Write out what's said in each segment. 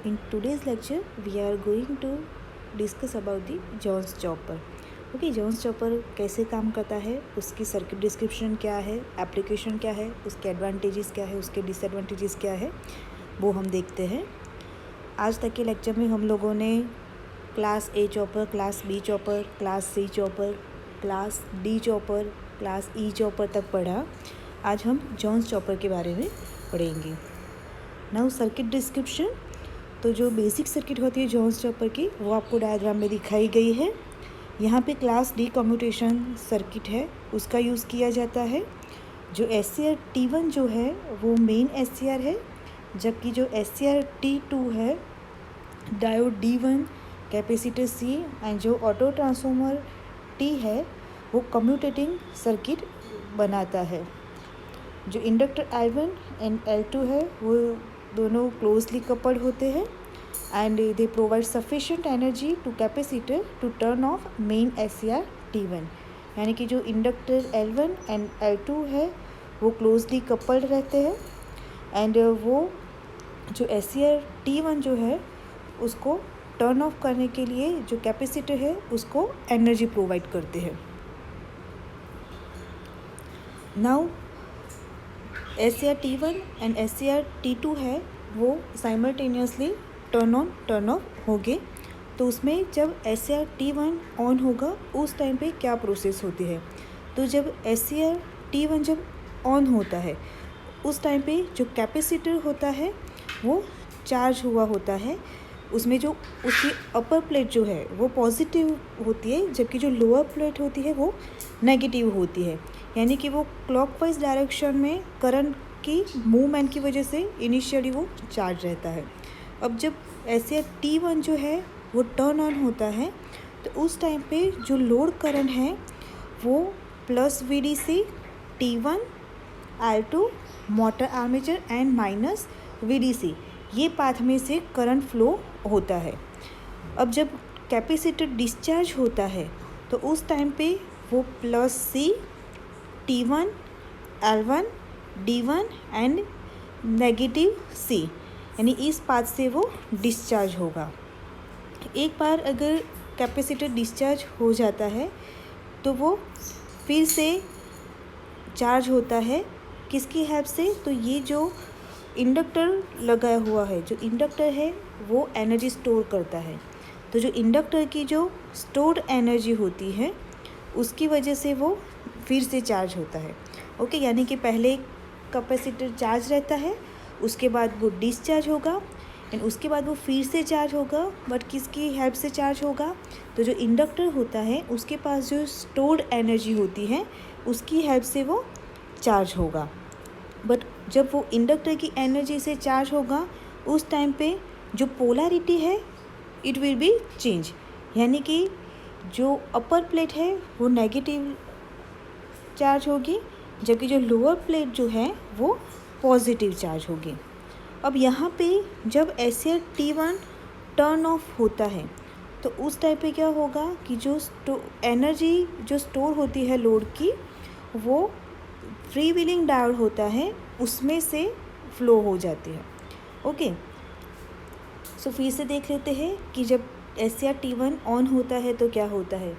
in today's lecture, we are going to discuss about the Jones chopper. Okay, Jones chopper कैसे काम करता है, उसकी सर्किट डिस्क्रिप्शन क्या है, एप्लीकेशन क्या है, उसके एडवांटेजेस क्या है, उसके डिसएडवांटेजेस क्या है, वो हम देखते हैं. आज तक के लेक्चर में हम लोगों ने class A chopper, class B chopper, class C chopper, class D chopper, class E chopper तक पढ़ा. आज हम जॉन्स चॉपर के बारे में पढ़ेंगे. Now circuit description. तो जो बेसिक सर्किट होती है जॉन्स चॉपर की, वो आपको डायग्राम में दिखाई गई है. यहाँ पे क्लास डी कम्यूटेशन सर्किट है, उसका यूज़ किया जाता है. जो SCR T1 जो है वो मेन SCR है, जबकि जो SCR T2 है diode D1, capacitor C and जो ऑटो ट्रांसफॉर्मर T है वो कम्यूटेटिंग सर्किट बनाता है. जो इंडक्टर I1 एंड L2 है वो दोनों क्लोजली कपल्ड होते हैं and they provide sufficient energy to capacitor to turn off main SCR T1. यानी कि जो इंडक्टर L1 एंड L2 है वो क्लोजली कपल्ड रहते हैं एंड वो जो SCR T1 जो है उसको टर्न ऑफ करने के लिए जो कैपेसिटर है उसको एनर्जी प्रोवाइड करते हैं. Now SCR T1 and SCR T2 है वो simultaneously turn on turn off होंगे. तो उसमें जब SCR T1 ऑन होगा उस टाइम पे क्या प्रोसेस होती है. तो जब SCR T1 जब ऑन होता है उस टाइम पे जो कैपेसिटर होता है वो चार्ज हुआ होता है. उसमें जो उसकी अपर प्लेट जो है वो पॉजिटिव होती है, जबकि जो लोअर प्लेट होती है वो नेगेटिव होती है. यानी कि वो क्लॉकवाइज डायरेक्शन में करंट की मूवमेंट की वजह से इनिशियली वो चार्ज रहता है. अब जब SCR T1 जो है वो टर्न ऑन होता है तो उस टाइम पे जो लोड करंट है वो plus VDC T1 L2 motor armature and minus VDC ये पाथ में से करंट फ्लो होता है. अब जब कैपेसिटर डिस्चार्ज होता है तो उस टाइम पे वो plus C T1 L1 D1 and negative C यानी इस पाथ से वो डिस्चार्ज होगा. एक बार अगर कैपेसिटर डिस्चार्ज हो जाता है तो वो फिर से चार्ज होता है. किसकी हेल्प से? तो ये जो इंडक्टर लगाया हुआ है, जो इंडक्टर है वो एनर्जी स्टोर करता है. तो जो इंडक्टर की जो स्टोर्ड एनर्जी होती है उसकी वजह से वो फिर से चार्ज होता है. ओके, यानी कि पहले कैपेसिटर चार्ज रहता है, उसके बाद वो डिस्चार्ज होगा एंड उसके बाद वो फिर से चार्ज होगा. बट किसकी हेल्प से चार्ज होगा? तो जो इंडक्टर होता है उसके पास जो स्टोर्ड एनर्जी होती है उसकी हेल्प से वो चार्ज होगा. बट जब वो इंडक्टर की एनर्जी से चार्ज होगा उस टाइम पे जो पोलैरिटी है इट विल बी चेंज. यानी कि जो अपर प्लेट है वो नेगेटिव चार्ज होगी, जबकि जो लोअर प्लेट जो है वो पॉजिटिव चार्ज होगी. अब यहाँ पे जब SCR T1 टर्न ऑफ होता है तो उस टाइम पे क्या होगा कि जो एनर्जी जो स्टोर होती है लोड की वो फ्री व्हीलिंग डायोड होता है उसमें से फ्लो हो जाती है. ओके, सो फिर से देख लेते हैं कि जब SCR T1 ऑन होता है तो क्या होता है.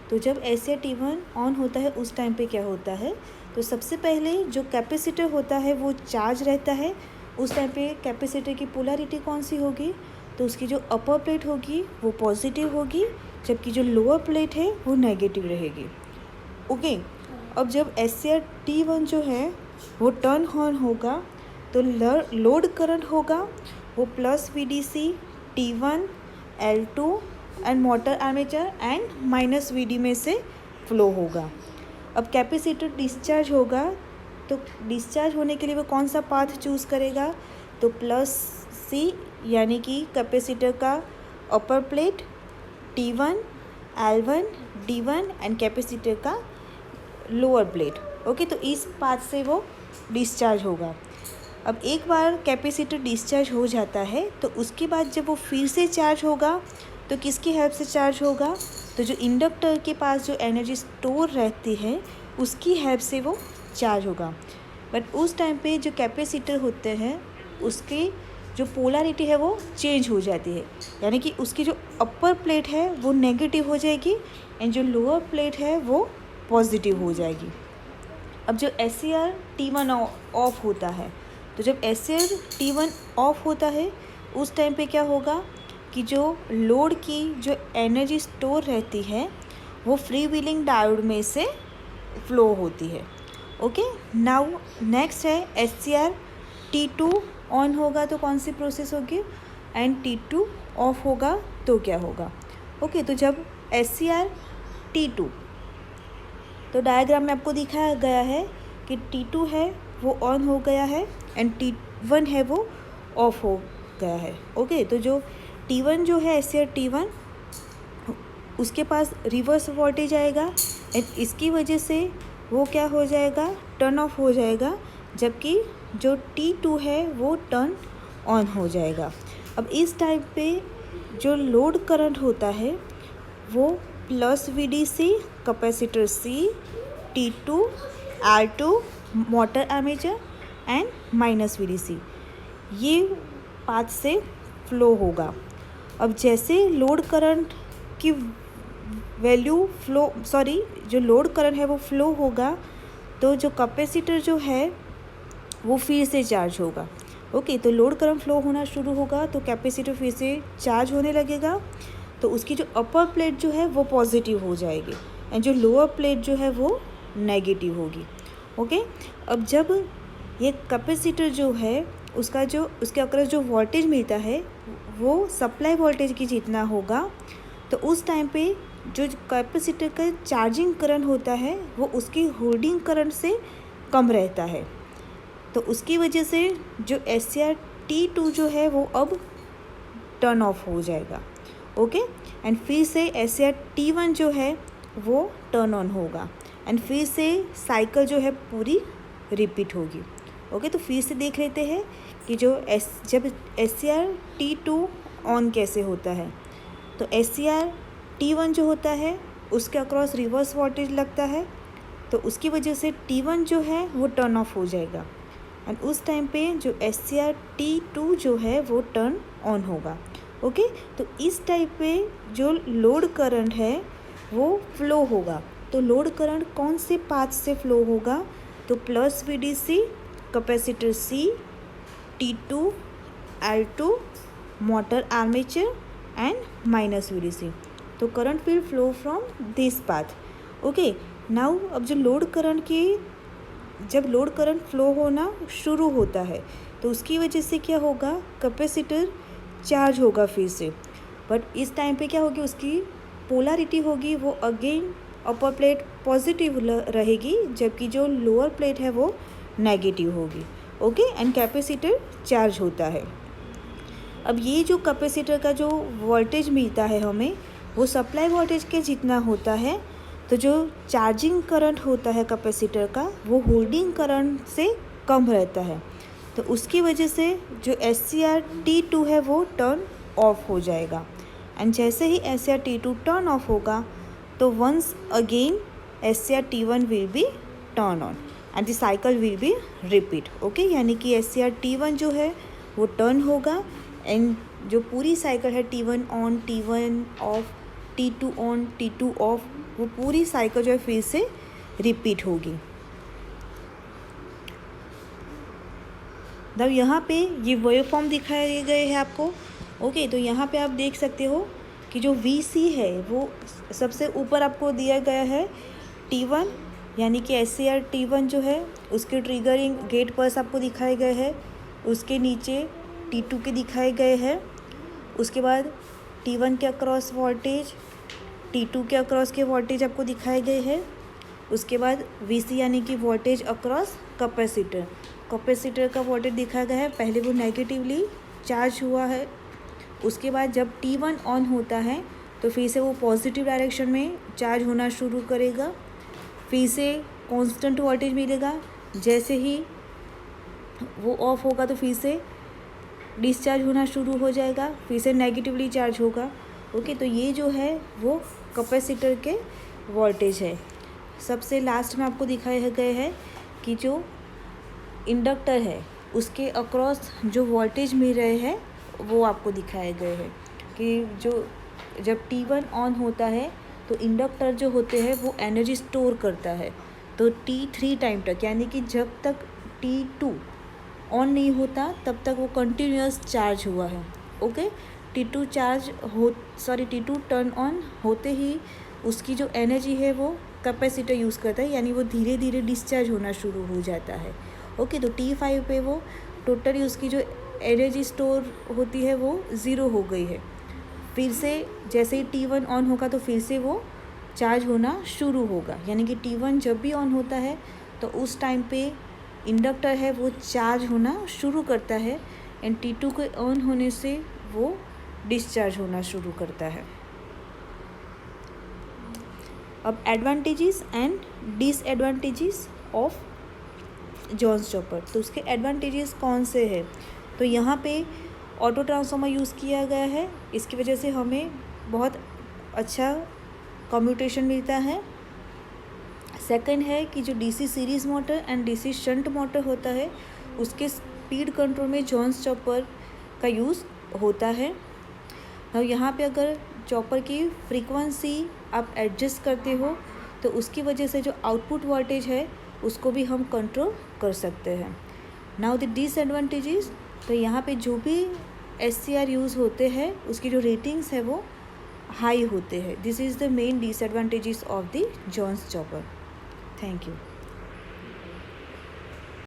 तो जब SCR T1 ऑन होता है उस टाइम पे क्या होता है. तो सबसे पहले जो कैपेसिटर होता है वो चार्ज रहता है. उस टाइम पे कैपेसिटर की पोलैरिटी कौन सी होगी? तो उसकी जो अपर प्लेट होगी वो पॉजिटिव होगी, जबकि जो लोअर प्लेट है वो नेगेटिव रहेगी. ओके, अब जब SCR T1 जो है वो टर्न ऑन होगा तो लोड करंट होगा वो plus VDC T1 L2 and motor armature and minus VD में से फ्लो होगा. अब कैपेसिटर डिस्चार्ज होगा तो डिस्चार्ज होने के लिए वो कौन सा पाथ चूज़ करेगा? तो प्लस C यानी कि कैपेसिटर का upper plate T1 L1 D1 and capacitor का लोअर प्लेट. ओके, तो इस पाथ से वो डिस्चार्ज होगा. अब एक बार कैपेसिटर डिस्चार्ज हो जाता है तो उसके बाद जब वो फिर से चार्ज होगा तो किसकी हेल्प से चार्ज होगा? तो जो इंडक्टर के पास जो एनर्जी स्टोर रहती है उसकी हेल्प से वो चार्ज होगा. बट उस टाइम पे जो कैपेसिटर होते हैं उसके जो पोलैरिटी है वो चेंज हो जाती है, यानी कि उसकी जो अपर प्लेट है वो नेगेटिव हो जाएगी एंड जो लोअर प्लेट है वो पॉजिटिव हो जाएगी। अब जो SCR-T1 ऑफ होता है, तो जब SCR-T1 ऑफ होता है उस टाइम पे क्या होगा कि जो लोड की जो एनर्जी स्टोर रहती है वो फ्री व्हीलिंग डायोड में से फ्लो होती है। ओके, नाउ नेक्स्ट है SCR-T2 ऑन होगा तो कौन सी प्रोसेस होगी एंड T2 ऑफ होगा तो क्या होगा। ओके, तो जब SCR-T2, तो डायग्राम में आपको दिखाया गया है कि T2 है वो ऑन हो गया है एंड T1 है वो ऑफ हो गया है। ओके, तो जो T1 जो है SCR-T1 उसके पास रिवर्स वोल्टेज आएगा एंड इसकी वजह से वो क्या हो जाएगा, टर्न ऑफ हो जाएगा, जबकि जो T2 है वो टर्न ऑन हो जाएगा। अब इस टाइम पे जो लोड करंट होता है वो plus VDC capacitor C, T2, R2 motor armature and minus VDC ये पाथ से फ्लो होगा। अब जैसे लोड करंट की वैल्यू जो लोड करंट है वो फ्लो होगा तो जो कैपेसिटर जो है वो फिर से चार्ज होगा। ओके, तो लोड करंट फ्लो होना शुरू होगा तो कैपेसिटर फिर से चार्ज होने लगेगा, तो उसकी जो अपर प्लेट जो है वो पॉजिटिव हो जाएगी एंड जो लोअर प्लेट जो है वो नेगेटिव होगी। ओके, अब जब ये कैपेसिटर जो है उसके अक्रॉस जो वोल्टेज मिलता है वो सप्लाई वोल्टेज की जितना होगा, तो उस टाइम पे जो कैपेसिटर का चार्जिंग करंट होता है वो उसकी होल्डिंग करंट से कम रहता है, तो उसकी वजह से जो SCR-T2 जो है वो अब टर्न ऑफ हो जाएगा। ओके, एंड फिर से SCR-T1 जो है वो टर्न ऑन होगा एंड फिर से साइकिल जो है पूरी रिपीट होगी। ओके, तो फिर से देख लेते हैं कि जब SCR-T2 ऑन कैसे होता है। तो SCR-T1 जो होता है उसके अक्रॉस रिवर्स वोल्टेज लगता है, तो उसकी वजह से T1 जो है वो टर्न ऑफ हो जाएगा एंड उस टाइम पे जो SCR-T2 जो है वो टर्न ऑन होगा। ओके, तो इस टाइप पे जो लोड करंट है वो फ्लो होगा। तो लोड करंट कौन से पाथ से फ्लो होगा, तो plus VDC capacitor C, T2, R2 motor armature and minus VDC, तो current will flow from this path. Okay, now अब जब लोड करंट फ्लो होना शुरू होता है तो उसकी वजह से क्या होगा, कैपेसिटर चार्ज होगा फिर से, बट इस टाइम पे क्या होगी, उसकी पोलैरिटी होगी वो अगेन अपर प्लेट पॉजिटिव रहेगी, जबकि जो लोअर प्लेट है वो नेगेटिव होगी। ओके, एंड कैपेसिटर चार्ज होता है। अब ये जो कैपेसिटर का जो वोल्टेज मिलता है हमें वो सप्लाई वोल्टेज के जितना होता है, तो जो चार्जिंग करंट होता है कैपेसिटर का वो होल्डिंग करंट से कम रहता है, तो उसकी वजह से जो SCR-T2 है वो टर्न ऑफ हो जाएगा एंड जैसे ही SCR-T2 टर्न ऑफ होगा तो once again SCR-T1 will be turn on and the cycle will be repeat. Okay, यानी कि SCR-T1 जो है वो टर्न होगा एंड जो पूरी साइकिल है T1 on, T1 of, T2 on, T2 of, वो पूरी साइकिल जो है फिर से रिपीट होगी। तब यहाँ पे ये वेव फॉर्म दिखाए गए हैं आपको। ओके, तो यहाँ पे आप देख सकते हो कि जो VC है वो सबसे ऊपर आपको दिया गया है T1, यानी कि SCR-T1 जो है उसके ट्रिगरिंग गेट पल्स आपको दिखाए गए हैं, उसके नीचे T2 के दिखाए गए हैं, उसके बाद T1 के अक्रॉस वोल्टेज, T2 के अक्रॉस के वोल्टेज आपको दिखाए गए हैं, उसके बाद VC यानी कि वोल्टेज अक्रॉस कैपेसिटर का वोल्टेज दिखाया गया है, पहले वो नेगेटिवली चार्ज हुआ है, उसके बाद जब T1 ऑन होता है तो फिर से वो पॉजिटिव डायरेक्शन में चार्ज होना शुरू करेगा, फिर से कांस्टेंट वोल्टेज मिलेगा, जैसे ही वो ऑफ होगा तो फिर से डिस्चार्ज होना शुरू हो जाएगा, फिर से नेगेटिवली चार्ज होगा। ओके, तो ये जो है वो कैपेसिटर के वोल्टेज है। सबसे लास्ट में आपको दिखाए गए हैं कि जो इंडक्टर है उसके अक्रॉस जो वोल्टेज मिल रहे हैं वो आपको दिखाए गए हैं कि जो जब T1 ऑन होता है तो इंडक्टर जो होते हैं वो एनर्जी स्टोर करता है। तो T3 टाइम तक, यानी कि जब तक T2 ऑन नहीं होता तब तक वो कंटिन्यूअस चार्ज हुआ है। ओके, T2 टर्न ऑन होते ही उसकी जो एनर्जी है वो कैपेसिटर यूज़ करता है, यानी वो धीरे धीरे डिस्चार्ज होना शुरू हो जाता है। ओके, तो T5 पे वो टोटली उसकी जो एनर्जी स्टोर होती है वो ज़ीरो हो गई है। फिर से जैसे ही T1 ऑन होगा तो फिर से वो चार्ज होना शुरू होगा, यानी कि T1 जब भी ऑन होता है तो उस टाइम पे इंडक्टर है वो चार्ज होना शुरू करता है एंड T2 के ऑन होने से वो डिस्चार्ज होना शुरू करता है। अब advantages and disadvantages of Jones chopper. तो उसके एडवांटेजेस कौन से हैं? तो यहाँ पे ऑटो ट्रांसफार्मर यूज़ किया गया है, इसकी वजह से हमें बहुत अच्छा कम्यूटेशन मिलता है। सेकंड है कि जो DC series motor and DC shunt motor होता है उसके स्पीड कंट्रोल में जॉन्स चॉपर का यूज़ होता है। अब यहाँ पे अगर चॉपर की फ्रीक्वेंसी आप एडजस्ट करते हो तो उसकी वजह से जो आउटपुट वोल्टेज है उसको भी हम कंट्रोल कर सकते हैं। नाउ द डिसएडवांटेजेस, तो यहाँ पे जो भी SCR यूज़ होते हैं उसकी जो रेटिंग्स है वो हाई होते हैं। This is the main disadvantages of the Jones chopper. Thank you.